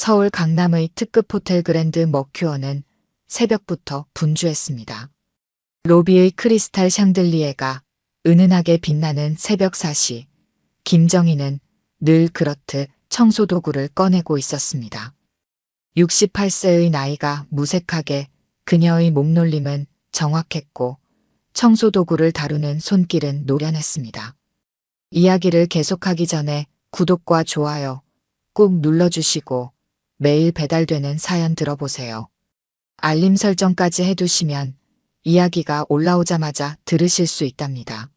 서울 강남의 특급 호텔 그랜드 머큐어는 새벽부터 분주했습니다. 로비의 크리스탈 샹들리에가 은은하게 빛나는 새벽 4시, 김정희는 늘 그렇듯 청소도구를 꺼내고 있었습니다. 68세의 나이가 무색하게 그녀의 몸놀림은 정확했고 청소도구를 다루는 손길은 노련했습니다. 이야기를 계속하기 전에 구독과 좋아요 꾹 눌러주시고 매일 배달되는 사연 들어보세요. 알림 설정까지 해두시면 이야기가 올라오자마자 들으실 수 있답니다.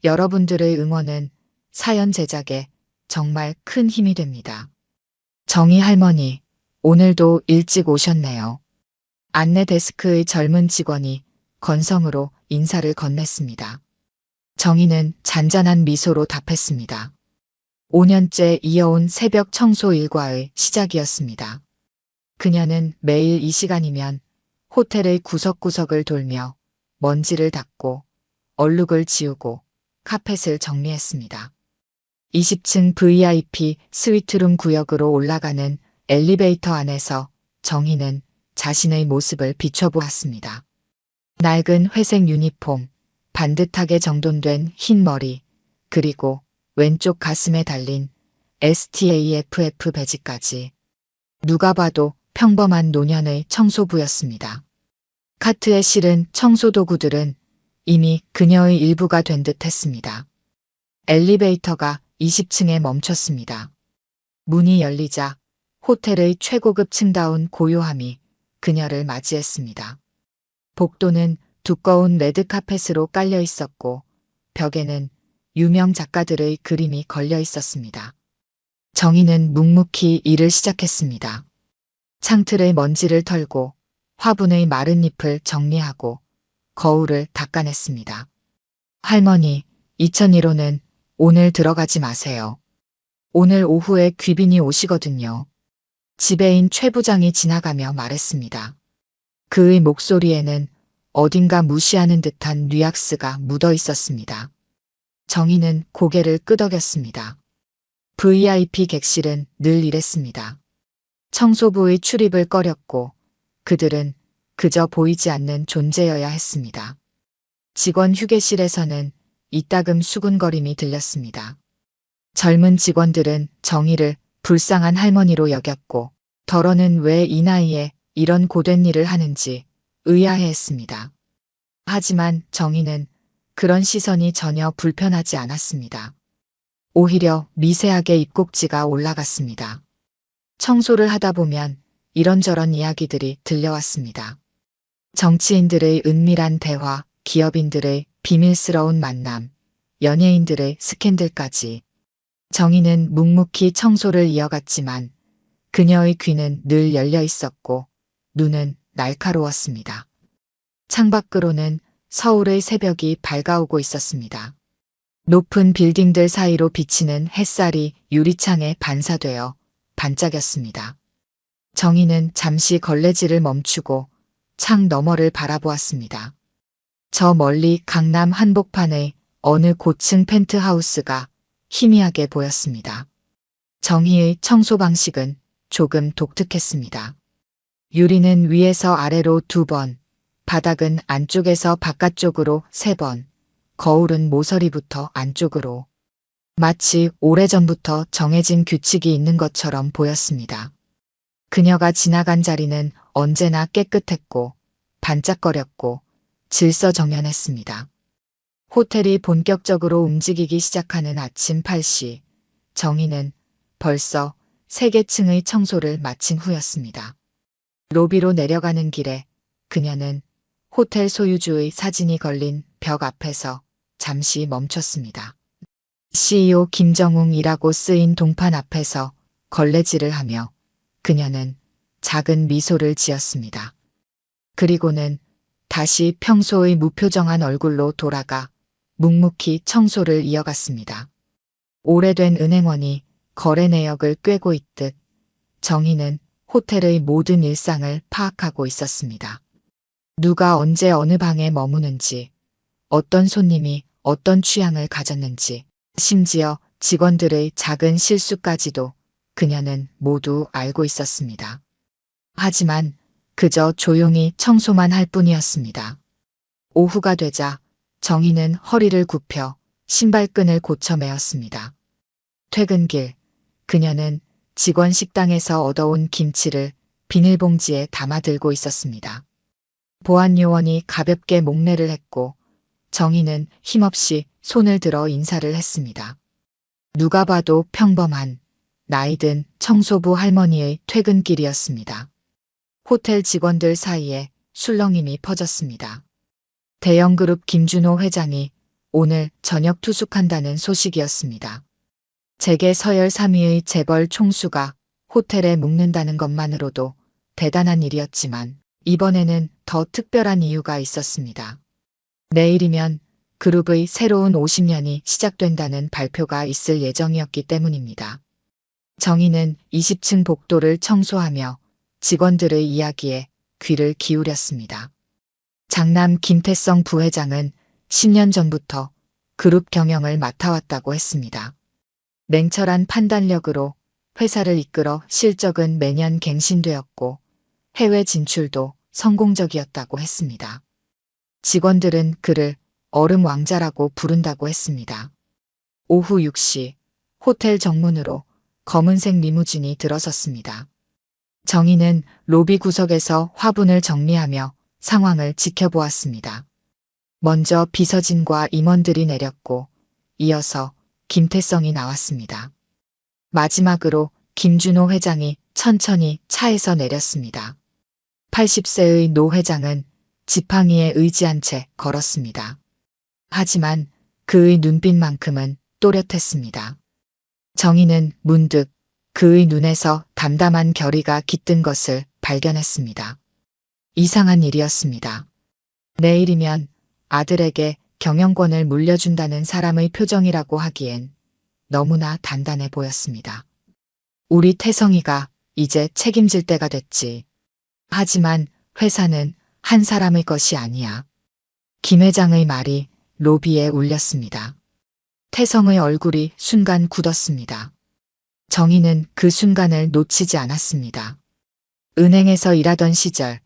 여러분들의 응원은 사연 제작에 정말 큰 힘이 됩니다. 정희 할머니, 오늘도 일찍 오셨네요. 안내 데스크의 젊은 직원이 건성으로 인사를 건넸습니다. 정희는 잔잔한 미소로 답했습니다. 5년째 이어온 새벽 청소 일과의 시작이었습니다. 그녀는 매일 이 시간이면 호텔의 구석구석을 돌며 먼지를 닦고 얼룩을 지우고 카펫을 정리했습니다. 20층 VIP 스위트룸 구역으로 올라가는 엘리베이터 안에서 정희는 자신의 모습을 비춰보았습니다. 낡은 회색 유니폼, 반듯하게 정돈된 흰 머리, 그리고 왼쪽 가슴에 달린 STAFF 배지까지. 누가 봐도 평범한 노년의 청소부였습니다. 카트에 실은 청소도구들은 이미 그녀의 일부가 된 듯 했습니다. 엘리베이터가 20층에 멈췄습니다. 문이 열리자 호텔의 최고급 층다운 고요함이 그녀를 맞이했습니다. 복도는 두꺼운 레드카펫으로 깔려 있었고 벽에는 유명 작가들의 그림이 걸려 있었습니다. 정희는 묵묵히 일을 시작했습니다. 창틀의 먼지를 털고 화분의 마른 잎을 정리하고 거울을 닦아냈습니다. 할머니, 2001호는 오늘 들어가지 마세요. 오늘 오후에 귀빈이 오시거든요. 지배인 최 부장이 지나가며 말했습니다. 그의 목소리에는 어딘가 무시하는 듯한 뉘앙스가 묻어 있었습니다. 정희는 고개를 끄덕였습니다. VIP 객실은 늘 이랬습니다. 청소부의 출입을 꺼렸고 그들은 그저 보이지 않는 존재여야 했습니다. 직원 휴게실에서는 이따금 수군거림이 들렸습니다. 젊은 직원들은 정희를 불쌍한 할머니로 여겼고 덜어는 왜 이 나이에 이런 고된 일을 하는지 의아해했습니다. 하지만 정희는 그런 시선이 전혀 불편하지 않았습니다. 오히려 미세하게 입꼭지가 올라갔습니다. 청소를 하다 보면 이런저런 이야기들이 들려왔습니다. 정치인들의 은밀한 대화, 기업인들의 비밀스러운 만남, 연예인들의 스캔들까지. 정희는 묵묵히 청소를 이어갔지만 그녀의 귀는 늘 열려 있었고 눈은 날카로웠습니다. 창밖으로는 서울의 새벽이 밝아오고 있었습니다. 높은 빌딩들 사이로 비치는 햇살이 유리창에 반사되어 반짝였습니다. 정희는 잠시 걸레질을 멈추고 창 너머를 바라보았습니다. 저 멀리 강남 한복판의 어느 고층 펜트하우스가 희미하게 보였습니다. 정희의 청소 방식은 조금 독특했습니다. 유리는 위에서 아래로 2번, 바닥은 안쪽에서 바깥쪽으로 3번, 거울은 모서리부터 안쪽으로. 마치 오래전부터 정해진 규칙이 있는 것처럼 보였습니다. 그녀가 지나간 자리는 언제나 깨끗했고 반짝거렸고 질서정연했습니다. 호텔이 본격적으로 움직이기 시작하는 아침 8시, 정희는 벌써 3개 층의 청소를 마친 후였습니다. 로비로 내려가는 길에 그녀는 호텔 소유주의 사진이 걸린 벽 앞에서 잠시 멈췄습니다. CEO 김정웅이라고 쓰인 동판 앞에서 걸레질을 하며 그녀는 작은 미소를 지었습니다. 그리고는 다시 평소의 무표정한 얼굴로 돌아가 묵묵히 청소를 이어갔습니다. 오래된 은행원이 거래 내역을 꿰고 있듯 정희는 호텔의 모든 일상을 파악하고 있었습니다. 누가 언제 어느 방에 머무는지, 어떤 손님이 어떤 취향을 가졌는지, 심지어 직원들의 작은 실수까지도 그녀는 모두 알고 있었습니다. 하지만 그저 조용히 청소만 할 뿐이었습니다. 오후가 되자 정희는 허리를 굽혀 신발끈을 고쳐 매었습니다. 퇴근길, 그녀는 직원 식당에서 얻어온 김치를 비닐봉지에 담아 들고 있었습니다. 보안 요원이 가볍게 목례를 했고 정희는 힘없이 손을 들어 인사를 했습니다. 누가 봐도 평범한 나이든 청소부 할머니의 퇴근길이었습니다. 호텔 직원들 사이에 술렁임이 퍼졌습니다. 대형그룹 김준호 회장이 오늘 저녁 투숙한다는 소식이었습니다. 재계 서열 3위의 재벌 총수가 호텔에 묵는다는 것만으로도 대단한 일이었지만 이번에는 더 특별한 이유가 있었습니다. 내일이면 그룹의 새로운 50년이 시작된다는 발표가 있을 예정이었기 때문입니다. 정희는 20층 복도를 청소하며 직원들의 이야기에 귀를 기울였습니다. 장남 김태성 부회장은 10년 전부터 그룹 경영을 맡아왔다고 했습니다. 냉철한 판단력으로 회사를 이끌어 실적은 매년 갱신되었고 해외 진출도 성공적이었다고 했습니다. 직원들은 그를 얼음 왕자라고 부른다고 했습니다. 오후 6시 호텔 정문으로 검은색 리무진이 들어섰습니다. 정희는 로비 구석에서 화분을 정리하며 상황을 지켜보았습니다. 먼저 비서진과 임원들이 내렸고 이어서 김태성이 나왔습니다. 마지막으로 김준호 회장이 천천히 차에서 내렸습니다. 80세의 노 회장은 지팡이에 의지한 채 걸었습니다. 하지만 그의 눈빛만큼은 또렷했습니다. 정희는 문득 그의 눈에서 담담한 결의가 깃든 것을 발견했습니다. 이상한 일이었습니다. 내일이면 아들에게 경영권을 물려준다는 사람의 표정이라고 하기엔 너무나 단단해 보였습니다. 우리 태성이가 이제 책임질 때가 됐지. 하지만 회사는 한 사람의 것이 아니야. 김 회장의 말이 로비에 울렸습니다. 태성의 얼굴이 순간 굳었습니다. 정희는 그 순간을 놓치지 않았습니다. 은행에서 일하던 시절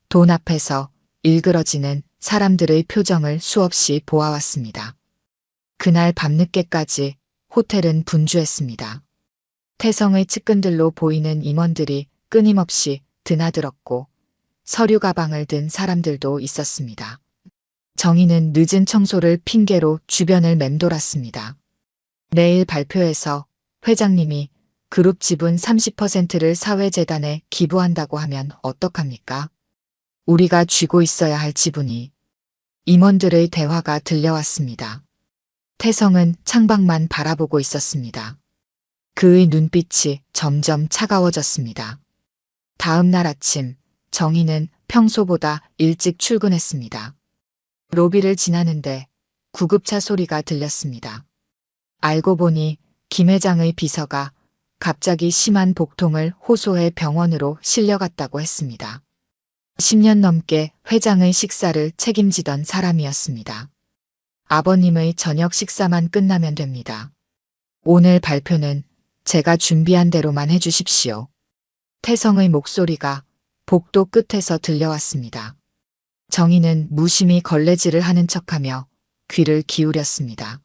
돈 앞에서 일그러지는 사람들의 표정을 수없이 보아왔습니다. 그날 밤늦게까지 호텔은 분주했습니다. 태성의 측근들로 보이는 임원들이 끊임없이 드나들었고 서류 가방을 든 사람들도 있었습니다. 정희는 늦은 청소를 핑계로 주변을 맴돌았습니다. 내일 발표에서 회장님이 그룹 지분 30%를 사회재단에 기부한다고 하면 어떡합니까? 우리가 쥐고 있어야 할 지분이. 임원들의 대화가 들려왔습니다. 태성은 창밖만 바라보고 있었습니다. 그의 눈빛이 점점 차가워졌습니다. 다음 날 아침 정희는 평소보다 일찍 출근했습니다. 로비를 지나는데 구급차 소리가 들렸습니다. 알고 보니 김 회장의 비서가 갑자기 심한 복통을 호소해 병원으로 실려갔다고 했습니다. 10년 넘게 회장의 식사를 책임지던 사람이었습니다. 아버님의 저녁 식사만 끝나면 됩니다. 오늘 발표는 제가 준비한 대로만 해주십시오. 태성의 목소리가 복도 끝에서 들려왔습니다. 정희는 무심히 걸레질을 하는 척하며 귀를 기울였습니다.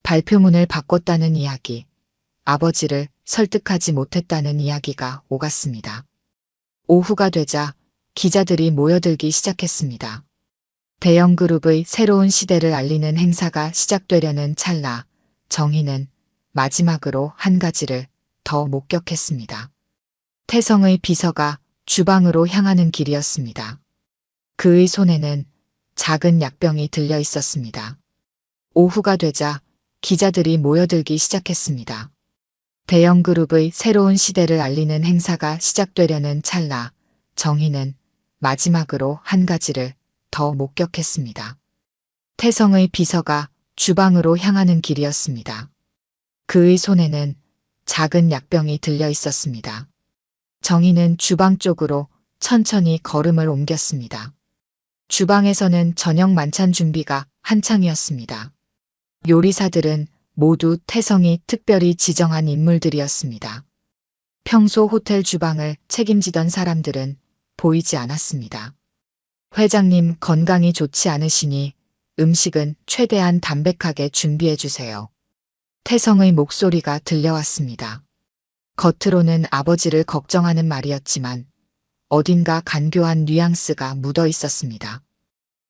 발표문을 바꿨다는 이야기, 아버지를 설득하지 못했다는 이야기가 오갔습니다. 오후가 되자 기자들이 모여들기 시작했습니다. 대형 그룹의 새로운 시대를 알리는 행사가 시작되려는 찰나 정희는 마지막으로 한 가지를 더 목격했습니다. 태성의 비서가 주방으로 향하는 길이었습니다. 그의 손에는 작은 약병이 들려 있었습니다. 오후가 되자 기자들이 모여들기 시작했습니다. 대형 그룹의 새로운 시대를 알리는 행사가 시작되려는 찰나 정희는 마지막으로 한 가지를 더 목격했습니다. 태성의 비서가 주방으로 향하는 길이었습니다. 그의 손에는 작은 약병이 들려 있었습니다. 정희는 주방 쪽으로 천천히 걸음을 옮겼습니다. 주방에서는 저녁 만찬 준비가 한창이었습니다. 요리사들은 모두 태성이 특별히 지정한 인물들이었습니다. 평소 호텔 주방을 책임지던 사람들은 보이지 않았습니다. 회장님 건강이 좋지 않으시니 음식은 최대한 담백하게 준비해 주세요. 태성의 목소리가 들려왔습니다. 겉으로는 아버지를 걱정하는 말이었지만 어딘가 간교한 뉘앙스가 묻어 있었습니다.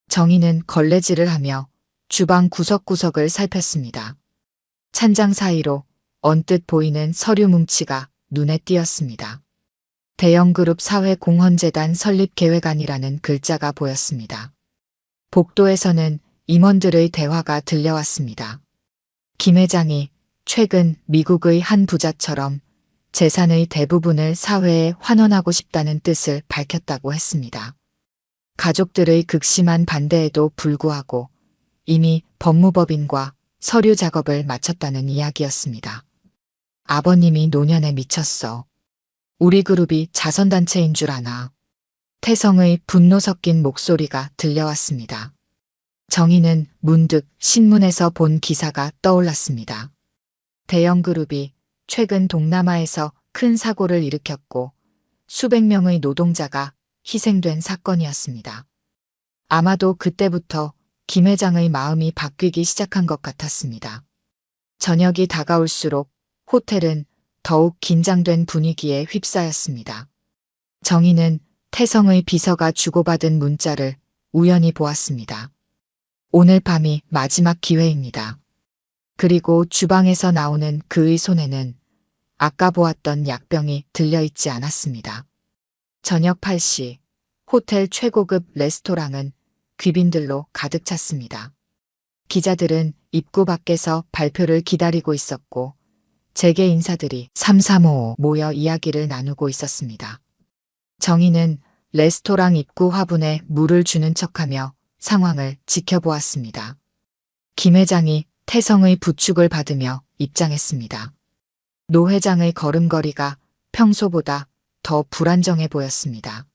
정희는 걸레질을 하며 주방 구석구석을 살폈습니다. 찬장 사이로 언뜻 보이는 서류 뭉치가 눈에 띄었습니다. 대형그룹 사회공헌재단 설립계획안이라는 글자가 보였습니다. 복도에서는 임원들의 대화가 들려왔습니다. 김 회장이 최근 미국의 한 부자처럼 재산의 대부분을 사회에 환원하고 싶다는 뜻을 밝혔다고 했습니다. 가족들의 극심한 반대에도 불구하고 이미 법무법인과 서류 작업을 마쳤다는 이야기였습니다. 아버님이 노년에 미쳤어. 우리 그룹이 자선단체인 줄 아나. 태성의 분노 섞인 목소리가 들려왔습니다. 정희는 문득 신문에서 본 기사가 떠올랐습니다. 대형 그룹이 최근 동남아에서 큰 사고를 일으켰고 수백 명의 노동자가 희생된 사건이었습니다. 아마도 그때부터 김 회장의 마음이 바뀌기 시작한 것 같았습니다. 저녁이 다가올수록 호텔은 더욱 긴장된 분위기에 휩싸였습니다. 정희는 태성의 비서가 주고받은 문자를 우연히 보았습니다. 오늘 밤이 마지막 기회입니다. 그리고 주방에서 나오는 그의 손에는 아까 보았던 약병이 들려있지 않았습니다. 저녁 8시 호텔 최고급 레스토랑은 귀빈들로 가득 찼습니다. 기자들은 입구 밖에서 발표를 기다리고 있었고 재계 인사들이 삼삼오오 모여 이야기를 나누고 있었습니다. 정희는 레스토랑 입구 화분에 물을 주는 척하며 상황을 지켜보았습니다. 김 회장이 태성의 부축을 받으며 입장했습니다. 노 회장의 걸음걸이가 평소보다 더 불안정해 보였습니다.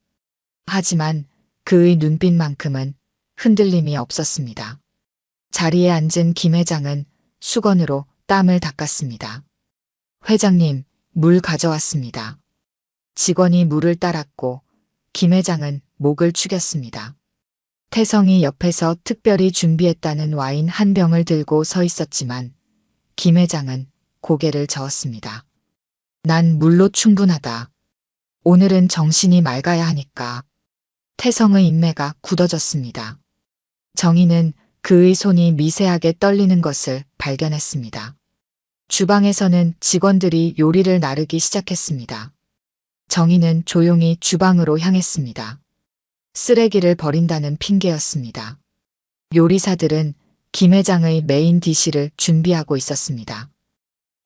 하지만 그의 눈빛만큼은 흔들림이 없었습니다. 자리에 앉은 김 회장은 수건으로 땀을 닦았습니다. 회장님, 물 가져왔습니다. 직원이 물을 따랐고 김 회장은 목을 축였습니다. 태성이 옆에서 특별히 준비했다는 와인 한 병을 들고 서 있었지만 김 회장은 고개를 저었습니다. 난 물로 충분하다. 오늘은 정신이 맑아야 하니까. 태성의 인매가 굳어졌습니다. 정희는 그의 손이 미세하게 떨리는 것을 발견했습니다. 주방에서는 직원들이 요리를 나르기 시작했습니다. 정희는 조용히 주방으로 향했습니다. 쓰레기를 버린다는 핑계였습니다. 요리사들은 김 회장의 메인 디시를 준비하고 있었습니다.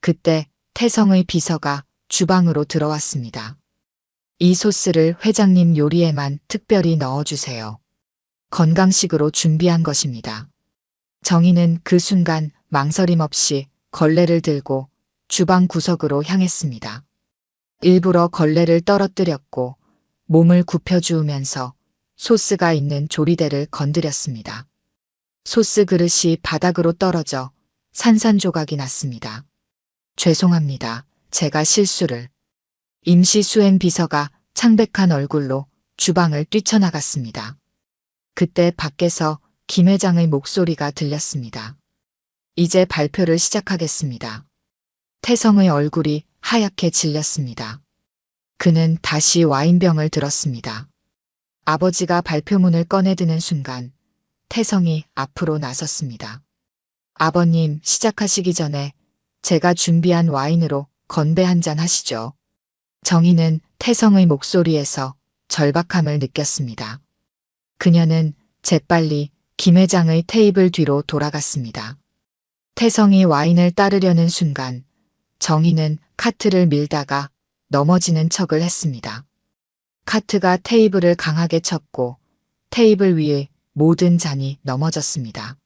그때 태성의 비서가 주방으로 들어왔습니다. 이 소스를 회장님 요리에만 특별히 넣어주세요. 건강식으로 준비한 것입니다. 정희는 그 순간 망설임 없이 걸레를 들고 주방 구석으로 향했습니다. 일부러 걸레를 떨어뜨렸고 몸을 굽혀주우면서 소스가 있는 조리대를 건드렸습니다. 소스 그릇이 바닥으로 떨어져 산산조각이 났습니다. 죄송합니다. 제가 실수를. 임시 수행 비서가 창백한 얼굴로 주방을 뛰쳐나갔습니다. 그때 밖에서 김 회장의 목소리가 들렸습니다. 이제 발표를 시작하겠습니다. 태성의 얼굴이 하얗게 질렸습니다. 그는 다시 와인병을 들었습니다. 아버지가 발표문을 꺼내드는 순간 태성이 앞으로 나섰습니다. 아버님, 시작하시기 전에 제가 준비한 와인으로 건배 한 잔 하시죠. 정희는 태성의 목소리에서 절박함을 느꼈습니다. 그녀는 재빨리 김 회장의 테이블 뒤로 돌아갔습니다. 태성이 와인을 따르려는 순간 정희는 카트를 밀다가 넘어지는 척을 했습니다. 카트가 테이블을 강하게 쳤고 테이블 위에 모든 잔이 넘어졌습니다.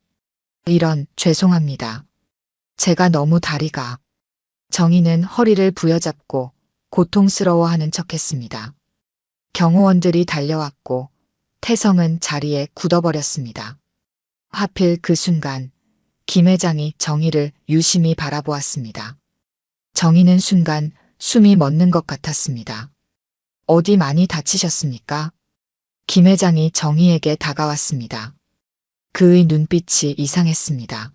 이런, 죄송합니다. 제가 너무 다리가. 정희는 허리를 부여잡고 고통스러워하는 척했습니다. 경호원들이 달려왔고 태성은 자리에 굳어버렸습니다. 하필 그 순간 김 회장이 정희를 유심히 바라보았습니다. 정희는 순간 숨이 멎는 것 같았습니다. 어디 많이 다치셨습니까? 김 회장이 정희에게 다가왔습니다. 그의 눈빛이 이상했습니다.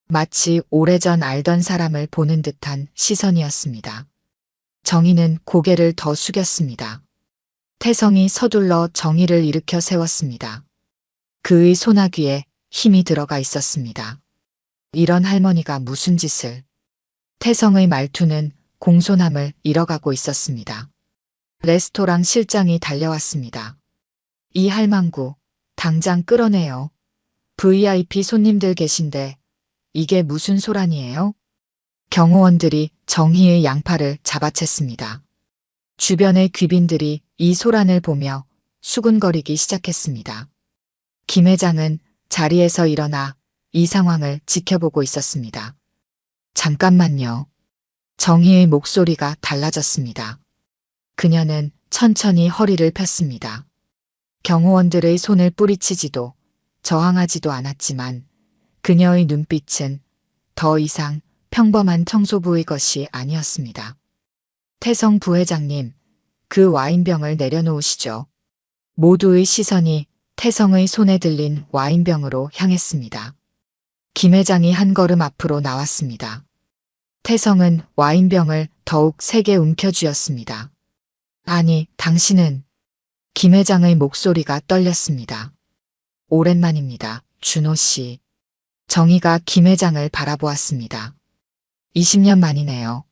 마치 오래전 알던 사람을 보는 듯한 시선이었습니다. 정희는 고개를 더 숙였습니다. 태성이 서둘러 정희를 일으켜 세웠습니다. 그의 소나귀에 힘이 들어가 있었습니다. 이런 할머니가 무슨 짓을. 태성의 말투는 공손함을 잃어가고 있었습니다. 레스토랑 실장이 달려왔습니다. 이 할망구, 당장 끌어내요. VIP 손님들 계신데 이게 무슨 소란이에요? 경호원들이 정희의 양팔을 잡아챘습니다. 주변의 귀빈들이 이 소란을 보며 수군거리기 시작했습니다. 김 회장은 자리에서 일어나 이 상황을 지켜보고 있었습니다. 잠깐만요. 정희의 목소리가 달라졌습니다. 그녀는 천천히 허리를 폈습니다. 경호원들의 손을 뿌리치지도 저항하지도 않았지만 그녀의 눈빛은 더 이상 평범한 청소부의 것이 아니었습니다. 태성 부회장님, 그 와인병을 내려놓으시죠. 모두의 시선이 태성의 손에 들린 와인병으로 향했습니다. 김 회장이 한 걸음 앞으로 나왔습니다. 태성은 와인병을 더욱 세게 움켜쥐었습니다. 아니, 당신은. 김 회장의 목소리가 떨렸습니다. 오랜만입니다, 준호 씨. 정희가 김 회장을 바라보았습니다. 20년 만이네요.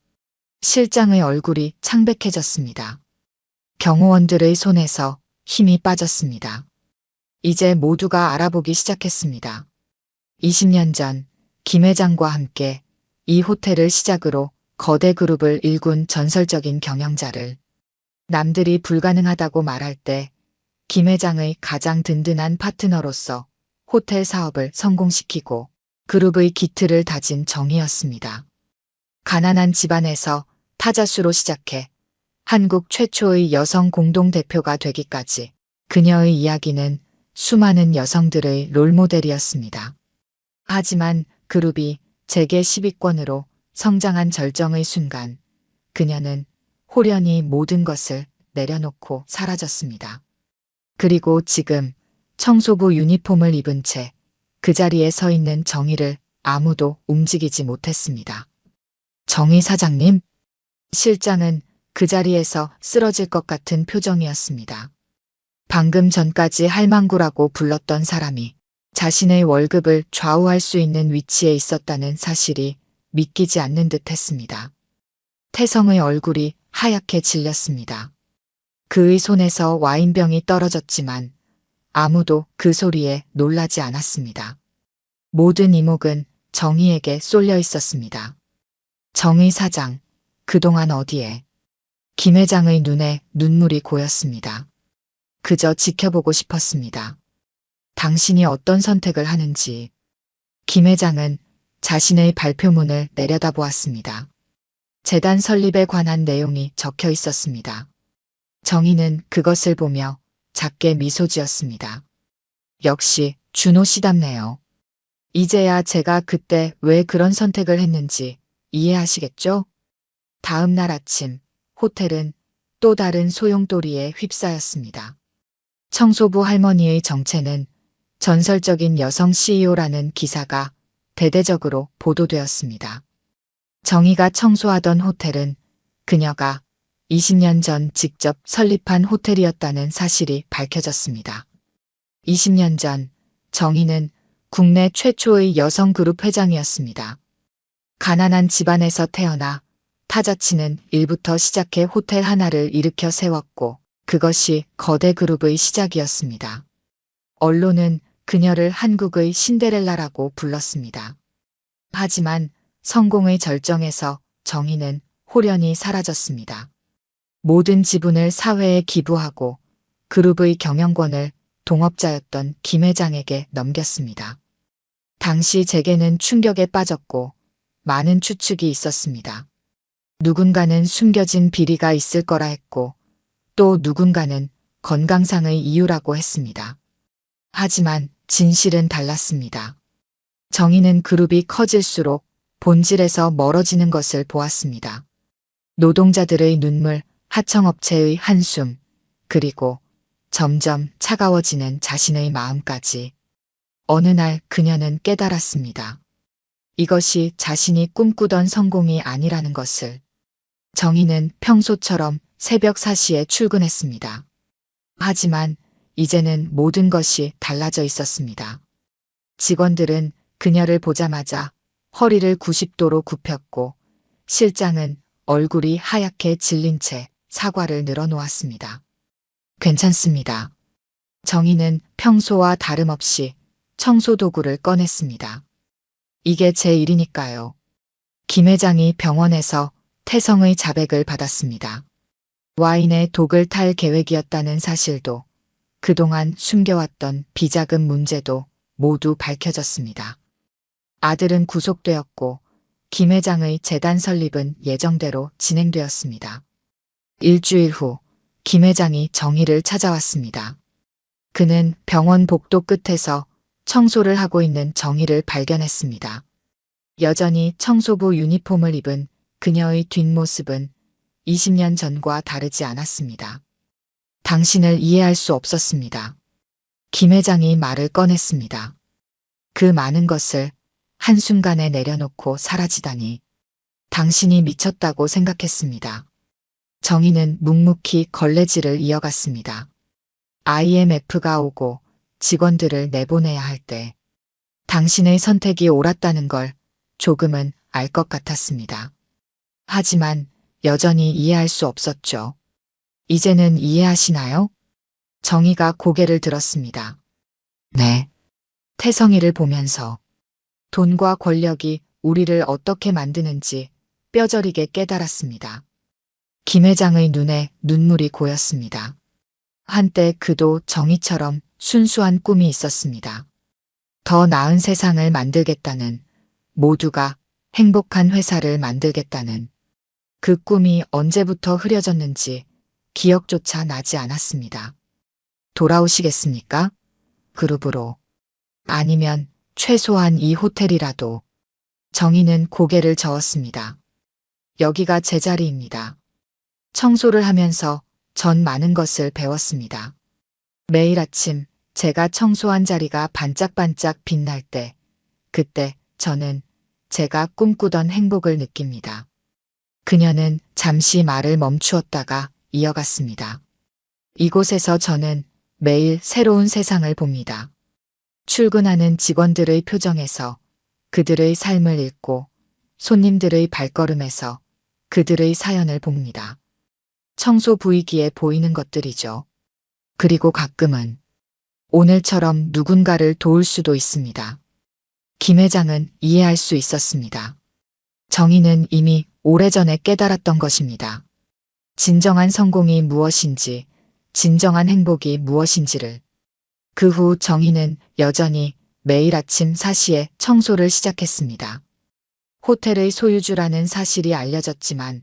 실장의 얼굴이 창백해졌습니다. 경호원들의 손에서 힘이 빠졌습니다. 이제 모두가 알아보기 시작했습니다. 20년 전 김 회장과 함께 이 호텔을 시작으로 거대 그룹을 일군 전설적인 경영자를, 남들이 불가능하다고 말할 때 김 회장의 가장 든든한 파트너로서 호텔 사업을 성공시키고 그룹의 기틀을 다진 정의였습니다. 가난한 집안에서 타자수로 시작해 한국 최초의 여성 공동대표가 되기까지 그녀의 이야기는 수많은 여성들의 롤모델이었습니다. 하지만 그룹이 재계 10위권으로 성장한 절정의 순간 그녀는 홀연히 모든 것을 내려놓고 사라졌습니다. 그리고 지금 청소부 유니폼을 입은 채 그 자리에 서 있는 정희를 아무도 움직이지 못했습니다. 정희 사장님? 실장은 그 자리에서 쓰러질 것 같은 표정이었습니다. 방금 전까지 할망구라고 불렀던 사람이 자신의 월급을 좌우할 수 있는 위치에 있었다는 사실이 믿기지 않는 듯 했습니다. 태성의 얼굴이 하얗게 질렸습니다. 그의 손에서 와인병이 떨어졌지만 아무도 그 소리에 놀라지 않았습니다. 모든 이목은 정희에게 쏠려 있었습니다. 정희 사장, 그동안 어디에? 김 회장의 눈에 눈물이 고였습니다. 그저 지켜보고 싶었습니다. 당신이 어떤 선택을 하는지. 김 회장은 자신의 발표문을 내려다보았습니다. 재단 설립에 관한 내용이 적혀 있었습니다. 정희는 그것을 보며 작게 미소 지었습니다. 역시 준호 씨답네요. 이제야 제가 그때 왜 그런 선택을 했는지 이해하시겠죠? 다음 날 아침 호텔은 또 다른 소용돌이에 휩싸였습니다. 청소부 할머니의 정체는 전설적인 여성 CEO라는 기사가 대대적으로 보도되었습니다. 정희가 청소하던 호텔은 그녀가 20년 전 직접 설립한 호텔이었다는 사실이 밝혀졌습니다. 20년 전 정희는 국내 최초의 여성 그룹 회장이었습니다. 가난한 집안에서 태어나 타자치는 일부터 시작해 호텔 하나를 일으켜 세웠고 그것이 거대 그룹의 시작이었습니다. 언론은 그녀를 한국의 신데렐라라고 불렀습니다. 하지만 성공의 절정에서 정희는 홀연히 사라졌습니다. 모든 지분을 사회에 기부하고 그룹의 경영권을 동업자였던 김 회장에게 넘겼습니다. 당시 재계는 충격에 빠졌고 많은 추측이 있었습니다. 누군가는 숨겨진 비리가 있을 거라 했고 또 누군가는 건강상의 이유라고 했습니다. 하지만 진실은 달랐습니다. 정희는 그룹이 커질수록 본질에서 멀어지는 것을 보았습니다. 노동자들의 눈물, 하청업체의 한숨, 그리고 점점 차가워지는 자신의 마음까지. 어느 날 그녀는 깨달았습니다. 이것이 자신이 꿈꾸던 성공이 아니라는 것을. 정희는 평소처럼 새벽 4시에 출근했습니다. 하지만 이제는 모든 것이 달라져 있었습니다. 직원들은 그녀를 보자마자 허리를 90도로 굽혔고 실장은 얼굴이 하얗게 질린 채 사과를 늘어놓았습니다. 괜찮습니다. 정희는 평소와 다름없이 청소 도구를 꺼냈습니다. 이게 제 일이니까요. 김 회장이 병원에서 태성의 자백을 받았습니다. 와인에 독을 탈 계획이었다는 사실도, 그동안 숨겨왔던 비자금 문제도 모두 밝혀졌습니다. 아들은 구속되었고 김 회장의 재단 설립은 예정대로 진행되었습니다. 일주일 후 김 회장이 정희를 찾아왔습니다. 그는 병원 복도 끝에서 청소를 하고 있는 정희를 발견했습니다. 여전히 청소부 유니폼을 입은 그녀의 뒷모습은 20년 전과 다르지 않았습니다. 당신을 이해할 수 없었습니다. 김 회장이 말을 꺼냈습니다. 그 많은 것을 한순간에 내려놓고 사라지다니. 당신이 미쳤다고 생각했습니다. 정희는 묵묵히 걸레질을 이어갔습니다. IMF가 오고 직원들을 내보내야 할 때 당신의 선택이 옳았다는 걸 조금은 알 것 같았습니다. 하지만 여전히 이해할 수 없었죠. 이제는 이해하시나요? 정희가 고개를 들었습니다. 네. 태성이를 보면서 돈과 권력이 우리를 어떻게 만드는지 뼈저리게 깨달았습니다. 김 회장의 눈에 눈물이 고였습니다. 한때 그도 정희처럼 순수한 꿈이 있었습니다. 더 나은 세상을 만들겠다는, 모두가 행복한 회사를 만들겠다는 그 꿈이 언제부터 흐려졌는지 기억조차 나지 않았습니다. 돌아오시겠습니까? 그룹으로. 아니면 최소한 이 호텔이라도. 정희는 고개를 저었습니다. 여기가 제 자리입니다. 청소를 하면서 전 많은 것을 배웠습니다. 매일 아침 제가 청소한 자리가 반짝반짝 빛날 때, 그때 저는 제가 꿈꾸던 행복을 느낍니다. 그녀는 잠시 말을 멈추었다가 이어갔습니다. 이곳에서 저는 매일 새로운 세상을 봅니다. 출근하는 직원들의 표정에서 그들의 삶을 읽고 손님들의 발걸음에서 그들의 사연을 봅니다. 청소 부위기에 보이는 것들이죠. 그리고 가끔은 오늘처럼 누군가를 도울 수도 있습니다. 김 회장은 이해할 수 있었습니다. 정희는 이미 오래전에 깨달았던 것입니다. 진정한 성공이 무엇인지, 진정한 행복이 무엇인지를. 그 후 정희는 여전히 매일 아침 4시에 청소를 시작했습니다. 호텔의 소유주라는 사실이 알려졌지만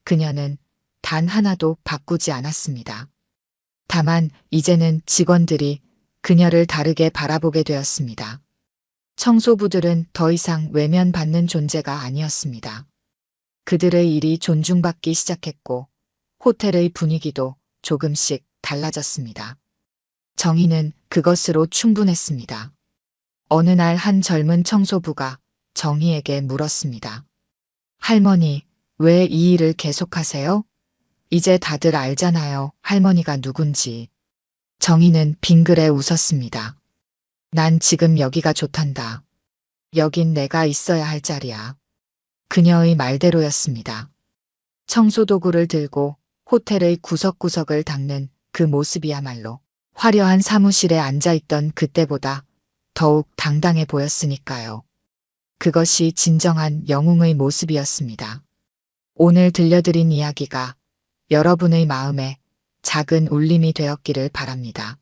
그녀는 단 하나도 바꾸지 않았습니다. 다만 이제는 직원들이 그녀를 다르게 바라보게 되었습니다. 청소부들은 더 이상 외면받는 존재가 아니었습니다. 그들의 일이 존중받기 시작했고 호텔의 분위기도 조금씩 달라졌습니다. 정희는 그것으로 충분했습니다. 어느 날 한 젊은 청소부가 정희에게 물었습니다. 할머니, 왜 이 일을 계속하세요? 이제 다들 알잖아요, 할머니가 누군지. 정희는 빙그레 웃었습니다. 난 지금 여기가 좋단다. 여긴 내가 있어야 할 자리야. 그녀의 말대로였습니다. 청소도구를 들고 호텔의 구석구석을 닦는 그 모습이야말로 화려한 사무실에 앉아있던 그때보다 더욱 당당해 보였으니까요. 그것이 진정한 영웅의 모습이었습니다. 오늘 들려드린 이야기가 여러분의 마음에 작은 울림이 되었기를 바랍니다.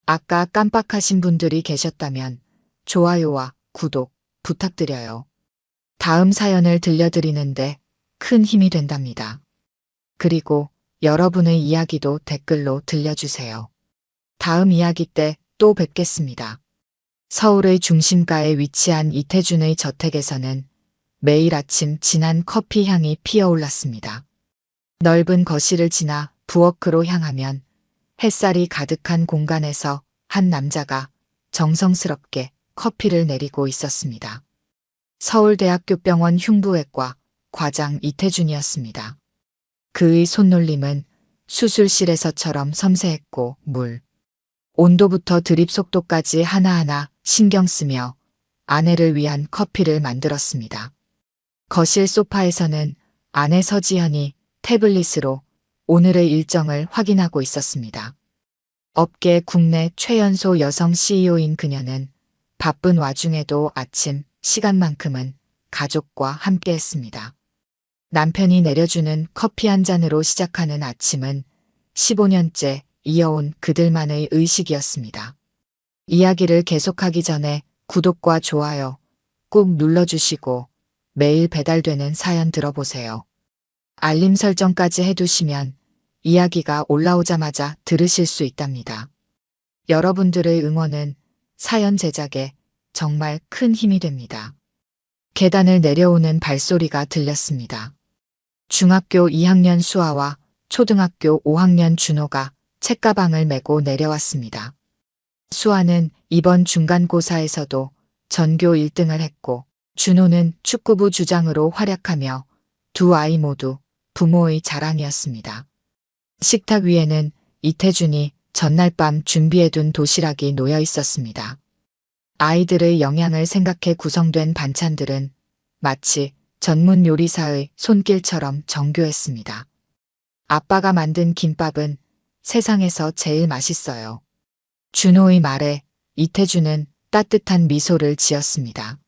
아까 깜빡하신 분들이 계셨다면 좋아요와 구독 부탁드려요. 다음 사연을 들려드리는데 큰 힘이 된답니다. 그리고 여러분의 이야기도 댓글로 들려주세요. 다음 이야기 때 또 뵙겠습니다. 서울의 중심가에 위치한 이태준의 저택에서는 매일 아침 진한 커피 향이 피어올랐습니다. 넓은 거실을 지나 부엌으로 향하면 햇살이 가득한 공간에서 한 남자가 정성스럽게 커피를 내리고 있었습니다. 서울대학교 병원 흉부외과 과장 이태준이었습니다. 그의 손놀림은 수술실에서처럼 섬세했고 온도부터 드립 속도까지 하나하나 신경 쓰며 아내를 위한 커피를 만들었습니다. 거실 소파에서는 아내 서지현이 태블릿으로 오늘의 일정을 확인하고 있었습니다. 업계 국내 최연소 여성 CEO인 그녀는 바쁜 와중에도 아침 시간만큼은 가족과 함께했습니다. 남편이 내려주는 커피 한 잔으로 시작하는 아침은 15년째 이어온 그들만의 의식이었습니다. 이야기를 계속하기 전에 구독과 좋아요 꾹 눌러주시고 매일 배달되는 사연 들어보세요. 알림 설정까지 해두시면 이야기가 올라오자마자 들으실 수 있답니다. 여러분들의 응원은 사연 제작에 정말 큰 힘이 됩니다. 계단을 내려오는 발소리가 들렸습니다. 중학교 2학년 수아와 초등학교 5학년 준호가 책가방을 메고 내려왔습니다. 수아는 이번 중간고사에서도 전교 1등을 했고 준호는 축구부 주장으로 활약하며 두 아이 모두 부모의 자랑이었습니다. 식탁 위에는 이태준이 전날 밤 준비해둔 도시락이 놓여 있었습니다. 아이들의 영양을 생각해 구성된 반찬들은 마치 전문 요리사의 손길처럼 정교했습니다. 아빠가 만든 김밥은 세상에서 제일 맛있어요. 준호의 말에 이태준은 따뜻한 미소를 지었습니다.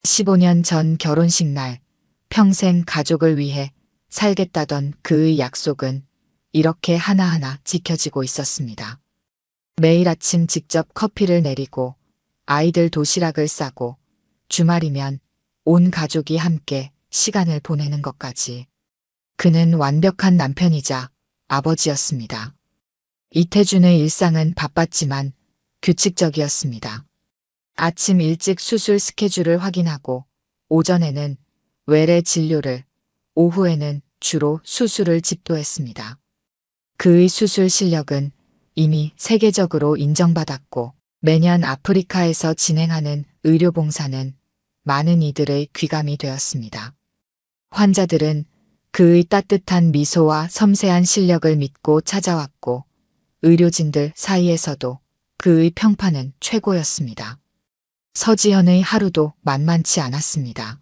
15년 전 결혼식 날 평생 가족을 위해 살겠다던 그의 약속은 이렇게 하나하나 지켜지고 있었습니다. 매일 아침 직접 커피를 내리고 아이들 도시락을 싸고 주말이면 온 가족이 함께 시간을 보내는 것까지. 그는 완벽한 남편이자 아버지였습니다. 이태준의 일상은 바빴지만 규칙적이었습니다. 아침 일찍 수술 스케줄을 확인하고 오전에는 외래 진료를, 오후에는 주로 수술을 집도했습니다. 그의 수술 실력은 이미 세계적으로 인정받았고 매년 아프리카에서 진행하는 의료봉사는 많은 이들의 귀감이 되었습니다. 환자들은 그의 따뜻한 미소와 섬세한 실력을 믿고 찾아왔고 의료진들 사이에서도 그의 평판은 최고였습니다. 서지현의 하루도 만만치 않았습니다.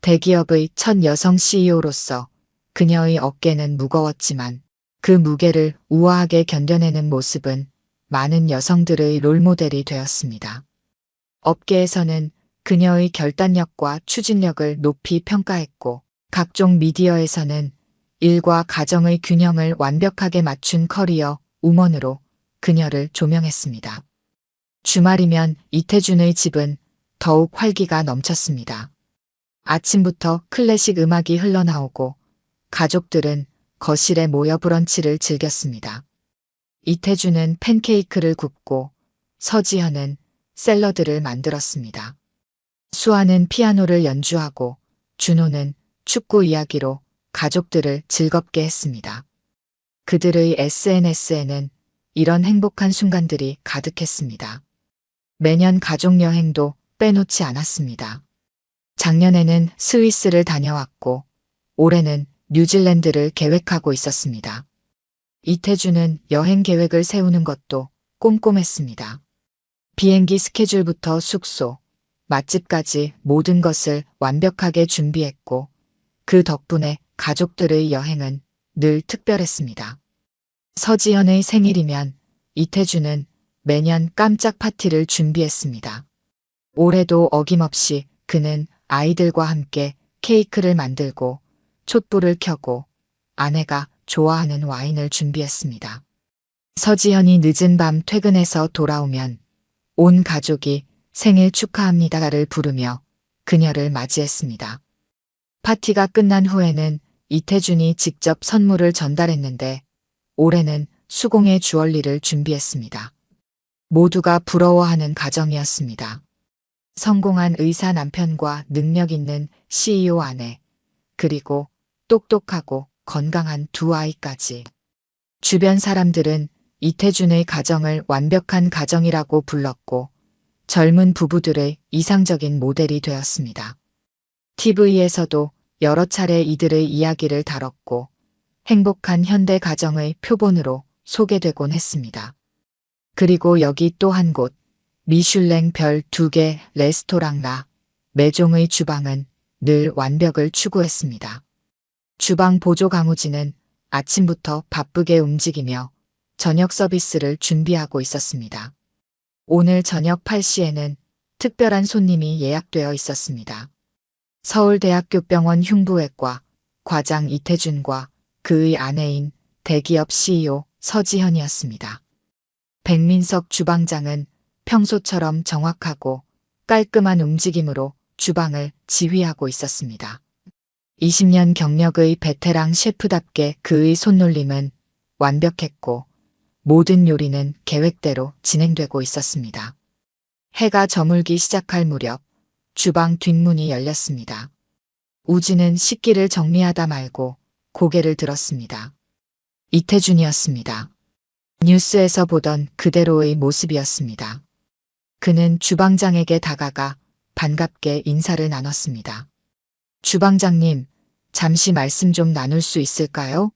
대기업의 첫 여성 CEO로서 그녀의 어깨는 무거웠지만 그 무게를 우아하게 견뎌내는 모습은 많은 여성들의 롤모델이 되었습니다. 업계에서는 그녀의 결단력과 추진력을 높이 평가했고 각종 미디어에서는 일과 가정의 균형을 완벽하게 맞춘 커리어 우먼으로 그녀를 조명했습니다. 주말이면 이태준의 집은 더욱 활기가 넘쳤습니다. 아침부터 클래식 음악이 흘러나오고 가족들은 거실에 모여 브런치를 즐겼습니다. 이태준은 팬케이크를 굽고 서지현은 샐러드를 만들었습니다. 수아는 피아노를 연주하고 준호는 축구 이야기로 가족들을 즐겁게 했습니다. 그들의 SNS에는 이런 행복한 순간들이 가득했습니다. 매년 가족 여행도 빼놓지 않았습니다. 작년에는 스위스를 다녀왔고 올해는 뉴질랜드를 계획하고 있었습니다. 이태준은 여행 계획을 세우는 것도 꼼꼼했습니다. 비행기 스케줄부터 숙소, 맛집까지 모든 것을 완벽하게 준비했고 그 덕분에 가족들의 여행은 늘 특별했습니다. 서지현의 생일이면 이태준은 매년 깜짝 파티를 준비했습니다. 올해도 어김없이 그는 아이들과 함께 케이크를 만들고 촛불을 켜고 아내가 좋아하는 와인을 준비했습니다. 서지현이 늦은 밤 퇴근해서 돌아오면 온 가족이 생일 축하합니다를 부르며 그녀를 맞이했습니다. 파티가 끝난 후에는 이태준이 직접 선물을 전달했는데 올해는 수공예 주얼리를 준비했습니다. 모두가 부러워하는 가정이었습니다. 성공한 의사 남편과 능력 있는 CEO 아내, 그리고 똑똑하고 건강한 두 아이까지. 주변 사람들은 이태준의 가정을 완벽한 가정이라고 불렀고 젊은 부부들의 이상적인 모델이 되었습니다. TV에서도 여러 차례 이들의 이야기를 다뤘고 행복한 현대 가정의 표본으로 소개되곤 했습니다. 그리고 여기 또 한 곳, 미슐랭 별 2개 레스토랑 라 메종의 주방은 늘 완벽을 추구했습니다. 주방 보조 강우진은 아침부터 바쁘게 움직이며 저녁 서비스를 준비하고 있었습니다. 오늘 저녁 8시에는 특별한 손님이 예약되어 있었습니다. 서울대학교 병원 흉부외과 과장 이태준과 그의 아내인 대기업 CEO 서지현이었습니다. 백민석 주방장은 평소처럼 정확하고 깔끔한 움직임으로 주방을 지휘하고 있었습니다. 20년 경력의 베테랑 셰프답게 그의 손놀림은 완벽했고 모든 요리는 계획대로 진행되고 있었습니다. 해가 저물기 시작할 무렵 주방 뒷문이 열렸습니다. 우진은 식기를 정리하다 말고 고개를 들었습니다. 이태준이었습니다. 뉴스에서 보던 그대로의 모습이었습니다. 그는 주방장에게 다가가 반갑게 인사를 나눴습니다. 주방장님, 잠시 말씀 좀 나눌 수 있을까요?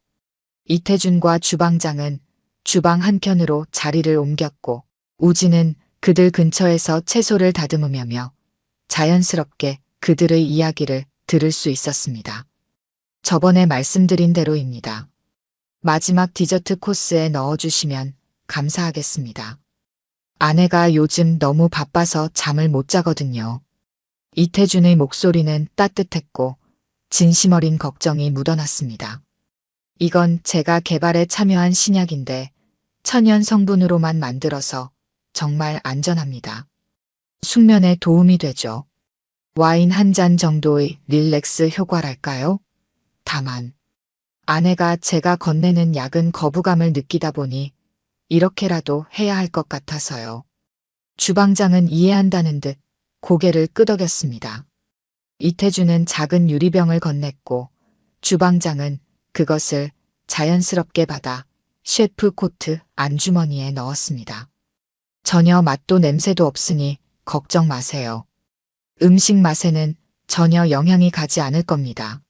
이태준과 주방장은 주방 한켠으로 자리를 옮겼고 우진은 그들 근처에서 채소를 다듬으며 자연스럽게 그들의 이야기를 들을 수 있었습니다. 저번에 말씀드린 대로입니다. 마지막 디저트 코스에 넣어주시면 감사하겠습니다. 아내가 요즘 너무 바빠서 잠을 못 자거든요. 이태준의 목소리는 따뜻했고 진심 어린 걱정이 묻어났습니다. 이건 제가 개발에 참여한 신약인데 천연 성분으로만 만들어서 정말 안전합니다. 숙면에 도움이 되죠. 와인 한 잔 정도의 릴렉스 효과랄까요? 다만 아내가 제가 건네는 약은 거부감을 느끼다 보니 이렇게라도 해야 할 것 같아서요. 주방장은 이해한다는 듯 고개를 끄덕였습니다. 이태준은 작은 유리병을 건넸고 주방장은 그것을 자연스럽게 받아 셰프 코트 안주머니에 넣었습니다. 전혀 맛도 냄새도 없으니 걱정 마세요. 음식 맛에는 전혀 영향이 가지 않을 겁니다.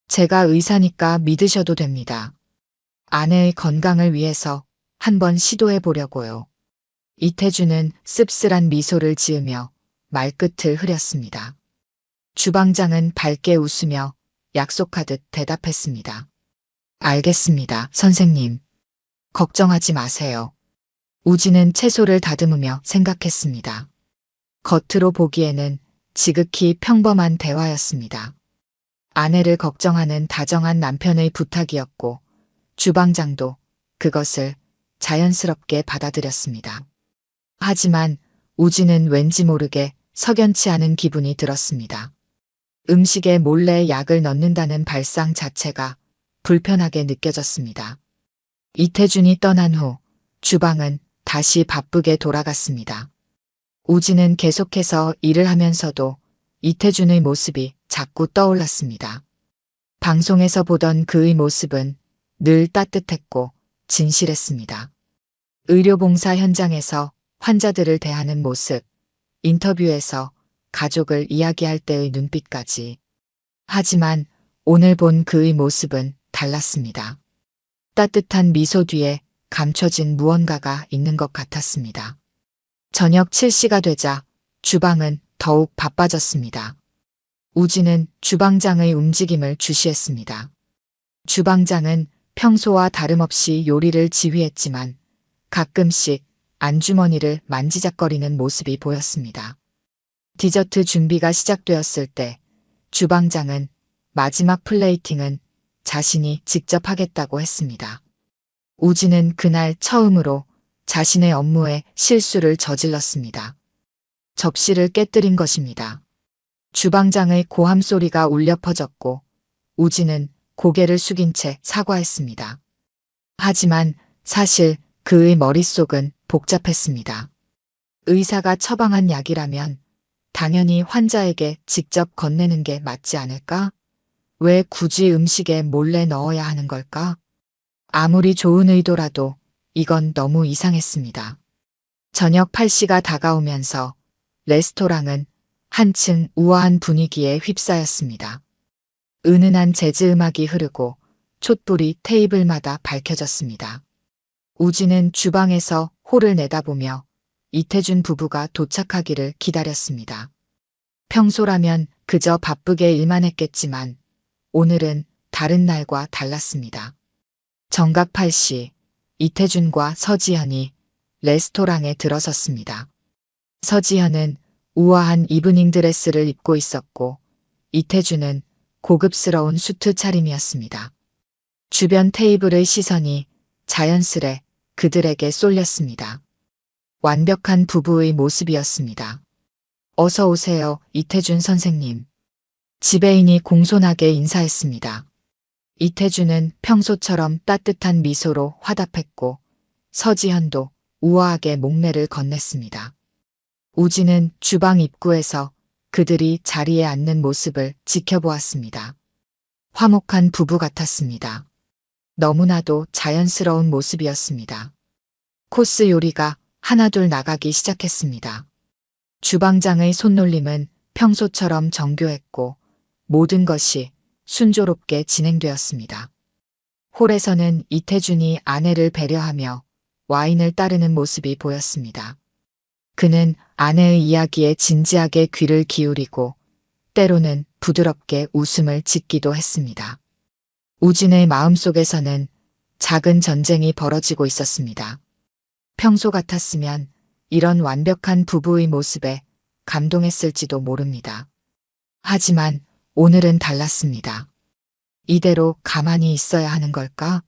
제가 의사니까 믿으셔도 됩니다. 아내의 건강을 위해서 한번 시도해 보려고요. 이태준은 씁쓸한 미소를 지으며 말끝을 흐렸습니다. 주방장은 밝게 웃으며 약속하듯 대답했습니다. 알겠습니다, 선생님. 걱정하지 마세요. 우진은 채소를 다듬으며 생각했습니다. 겉으로 보기에는 지극히 평범한 대화였습니다. 아내를 걱정하는 다정한 남편의 부탁이었고 주방장도 그것을 자연스럽게 받아들였습니다. 하지만 우진은 왠지 모르게 석연치 않은 기분이 들었습니다. 음식에 몰래 약을 넣는다는 발상 자체가 불편하게 느껴졌습니다. 이태준이 떠난 후 주방은 다시 바쁘게 돌아갔습니다. 우진은 계속해서 일을 하면서도 이태준의 모습이 자꾸 떠올랐습니다. 방송에서 보던 그의 모습은 늘 따뜻했고 진실했습니다. 의료봉사 현장에서 환자들을 대하는 모습, 인터뷰에서 가족을 이야기할 때의 눈빛까지. 하지만 오늘 본 그의 모습은 달랐습니다. 따뜻한 미소 뒤에 감춰진 무언가가 있는 것 같았습니다. 저녁 7시가 되자 주방은 더욱 바빠졌습니다. 우진은 주방장의 움직임을 주시했습니다. 주방장은 평소와 다름없이 요리를 지휘했지만 가끔씩 안주머니를 만지작거리는 모습이 보였습니다. 디저트 준비가 시작되었을 때 주방장은 마지막 플레이팅은 자신이 직접 하겠다고 했습니다. 우진은 그날 처음으로 자신의 업무에 실수를 저질렀습니다. 접시를 깨뜨린 것입니다. 주방장의 고함 소리가 울려 퍼졌고 우진은 고개를 숙인 채 사과했습니다. 하지만 사실 그의 머릿속은 복잡했습니다. 의사가 처방한 약이라면 당연히 환자에게 직접 건네는 게 맞지 않을까? 왜 굳이 음식에 몰래 넣어야 하는 걸까? 아무리 좋은 의도라도 이건 너무 이상했습니다. 저녁 8시가 다가오면서 레스토랑은 한층 우아한 분위기에 휩싸였습니다. 은은한 재즈 음악이 흐르고 촛불이 테이블마다 밝혀졌습니다. 우진은 주방에서 홀을 내다보며 이태준 부부가 도착하기를 기다렸습니다. 평소라면 그저 바쁘게 일만 했겠지만 오늘은 다른 날과 달랐습니다. 정각 8시 이태준과 서지현이 레스토랑에 들어섰습니다. 서지현은 우아한 이브닝 드레스를 입고 있었고 이태준은 고급스러운 수트 차림이었습니다. 주변 테이블의 시선이 자연스레 그들에게 쏠렸습니다. 완벽한 부부의 모습이었습니다. 어서 오세요, 이태준 선생님. 지배인이 공손하게 인사했습니다. 이태준은 평소처럼 따뜻한 미소로 화답했고 서지현도 우아하게 목례를 건넸습니다. 우진은 주방 입구에서 그들이 자리에 앉는 모습을 지켜보았습니다. 화목한 부부 같았습니다. 너무나도 자연스러운 모습이었습니다. 코스 요리가 하나둘 나가기 시작했습니다. 주방장의 손놀림은 평소처럼 정교했고 모든 것이 순조롭게 진행되었습니다. 홀에서는 이태준이 아내를 배려하며 와인을 따르는 모습이 보였습니다. 그는 아내의 이야기에 진지하게 귀를 기울이고 때로는 부드럽게 웃음을 짓기도 했습니다. 우진의 마음속에서는 작은 전쟁이 벌어지고 있었습니다. 평소 같았으면 이런 완벽한 부부의 모습에 감동했을지도 모릅니다. 하지만 오늘은 달랐습니다. 이대로 가만히 있어야 하는 걸까?